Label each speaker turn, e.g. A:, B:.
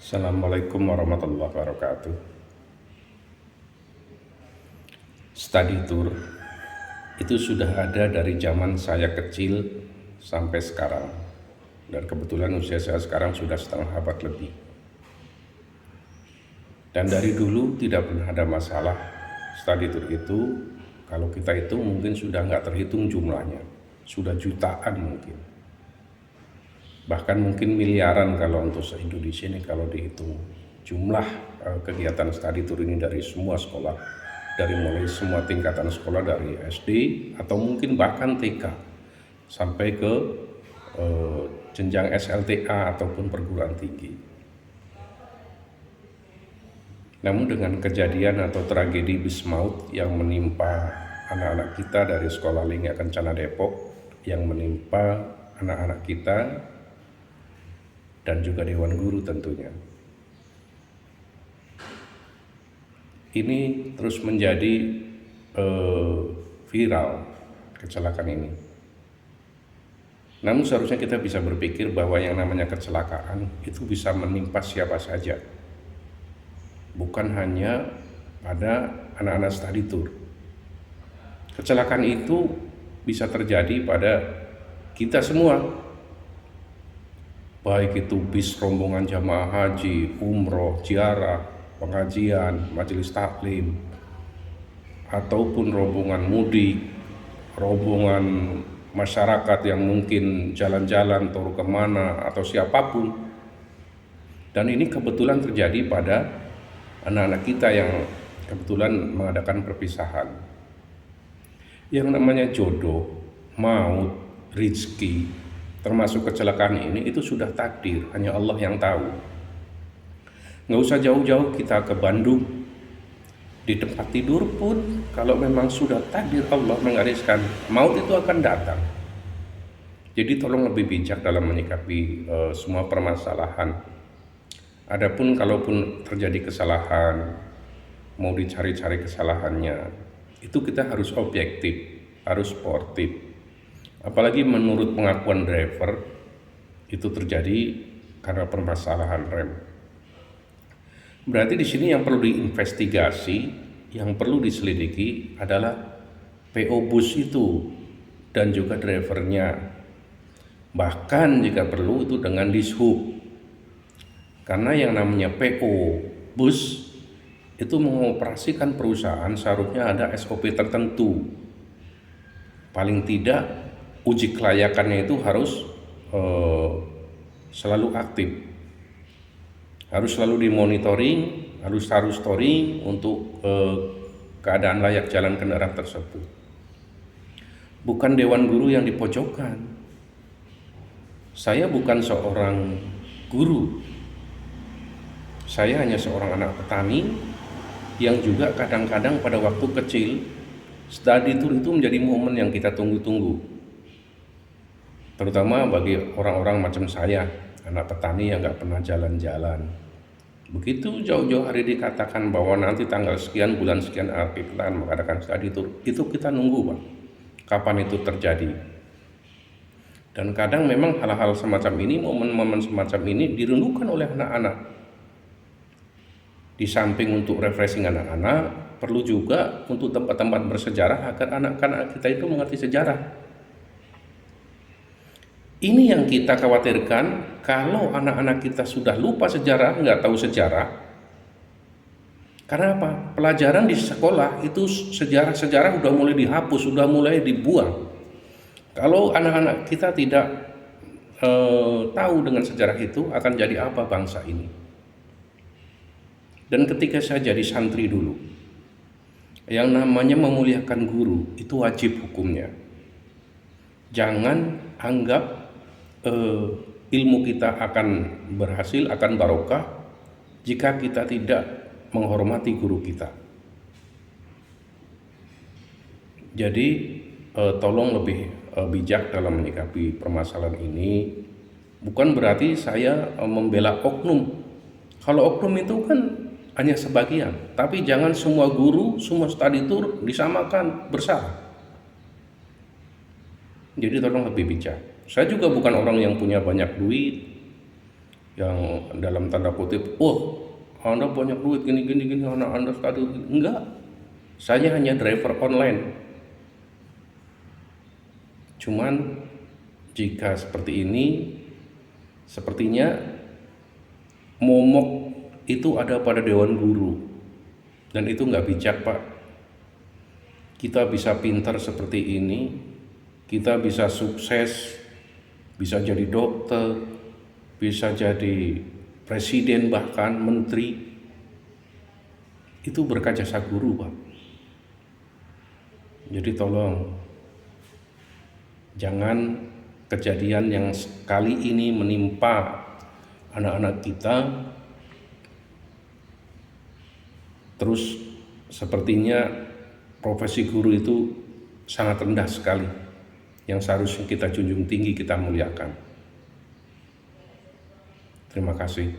A: Assalamualaikum warahmatullahi wabarakatuh. Study tour itu sudah ada dari zaman saya kecil sampai sekarang. Dan kebetulan usia saya sekarang sudah setengah abad lebih. Dan dari dulu tidak pernah ada masalah. Study tour itu kalau kita hitung mungkin sudah nggak terhitung jumlahnya. Sudah jutaan mungkin. Bahkan mungkin miliaran kalau untuk se-Indonesia ini kalau dihitung jumlah kegiatan study tour ini dari semua sekolah, dari mulai semua tingkatan sekolah dari SD atau mungkin bahkan TK sampai ke jenjang SLTA ataupun perguruan tinggi. Namun dengan kejadian atau tragedi bis maut yang menimpa anak-anak kita dari Sekolah Lingga Kencana Depok, yang menimpa anak-anak kita dan juga Dewan Guru tentunya. Ini terus menjadi viral kecelakaan ini. Namun seharusnya kita bisa berpikir bahwa yang namanya kecelakaan itu bisa menimpa siapa saja. Bukan hanya pada anak-anak study tour. Kecelakaan itu bisa terjadi pada kita semua. Baik itu bis rombongan jamaah haji, umroh, ziarah, pengajian, majelis taklim, ataupun rombongan mudik, rombongan masyarakat yang mungkin jalan-jalan tur kemana atau siapapun. Dan ini kebetulan terjadi pada anak-anak kita yang kebetulan mengadakan perpisahan. Yang namanya jodoh, maut, rezeki, termasuk kecelakaan ini itu sudah takdir, hanya Allah yang tahu. Nggak usah jauh-jauh kita ke Bandung, di tempat tidur pun kalau memang sudah takdir Allah menggariskan, maut itu akan datang. Jadi tolong lebih bijak dalam menyikapi semua permasalahan. Adapun kalaupun terjadi kesalahan, mau dicari-cari kesalahannya, itu kita harus objektif, harus sportif. Apalagi menurut pengakuan driver, itu terjadi karena permasalahan rem. Berarti di sini yang perlu diinvestigasi, yang perlu diselidiki adalah PO bus itu dan juga drivernya. Bahkan jika perlu itu dengan dishub. Karena yang namanya PO bus itu mengoperasikan perusahaan seharusnya ada SOP tertentu. Paling tidak uji kelayakannya itu harus selalu aktif. Harus selalu dimonitoring, harus touring untuk keadaan layak jalan kendaraan tersebut. Bukan Dewan Guru yang dipojokkan. Saya bukan seorang guru. Saya hanya seorang anak petani yang juga kadang-kadang pada waktu kecil study tour itu menjadi momen yang kita tunggu-tunggu. Terutama bagi orang-orang macam saya, anak petani yang nggak pernah jalan-jalan. Begitu jauh-jauh hari dikatakan bahwa nanti tanggal sekian, bulan sekian kita akan mengadakan study tour, itu kita nunggu Pak, kapan itu terjadi. Dan kadang memang hal-hal semacam ini, momen-momen semacam ini dirindukan oleh anak-anak. Di samping untuk refreshing anak-anak, perlu juga untuk tempat-tempat bersejarah agar anak-anak kita itu mengerti sejarah. Ini yang kita khawatirkan, kalau anak-anak kita sudah lupa sejarah, nggak tahu sejarah. Karena apa? Pelajaran di sekolah itu sejarah-sejarah udah mulai dihapus, sudah mulai dibuang. Kalau anak-anak kita tidak tahu dengan sejarah itu, akan jadi apa bangsa ini? Dan ketika saya jadi santri dulu, yang namanya memuliakan guru itu wajib hukumnya. Jangan anggap ilmu kita akan berhasil, akan barokah jika kita tidak menghormati guru kita. Jadi tolong lebih bijak dalam menyikapi permasalahan ini. Bukan berarti saya membela oknum. Kalau oknum itu kan hanya sebagian, tapi jangan semua guru, semua study tour disamakan bersalah. Jadi tolong lebih bijak. Saya juga bukan orang yang punya banyak duit, yang dalam tanda kutip, "Wah, Anda banyak duit gini gini gini, anak Anda tadi." Enggak. Saya hanya driver online. Cuman jika seperti ini, sepertinya momok itu ada pada Dewan Guru. Dan itu nggak bijak, Pak. Kita bisa pintar seperti ini, kita bisa sukses, bisa jadi dokter, bisa jadi presiden, bahkan menteri. Itu berkat jasa guru, Pak. Jadi tolong, jangan kejadian yang kali ini menimpa anak-anak kita. Terus sepertinya profesi guru itu sangat rendah sekali, yang seharusnya kita junjung tinggi, kita muliakan. Terima kasih.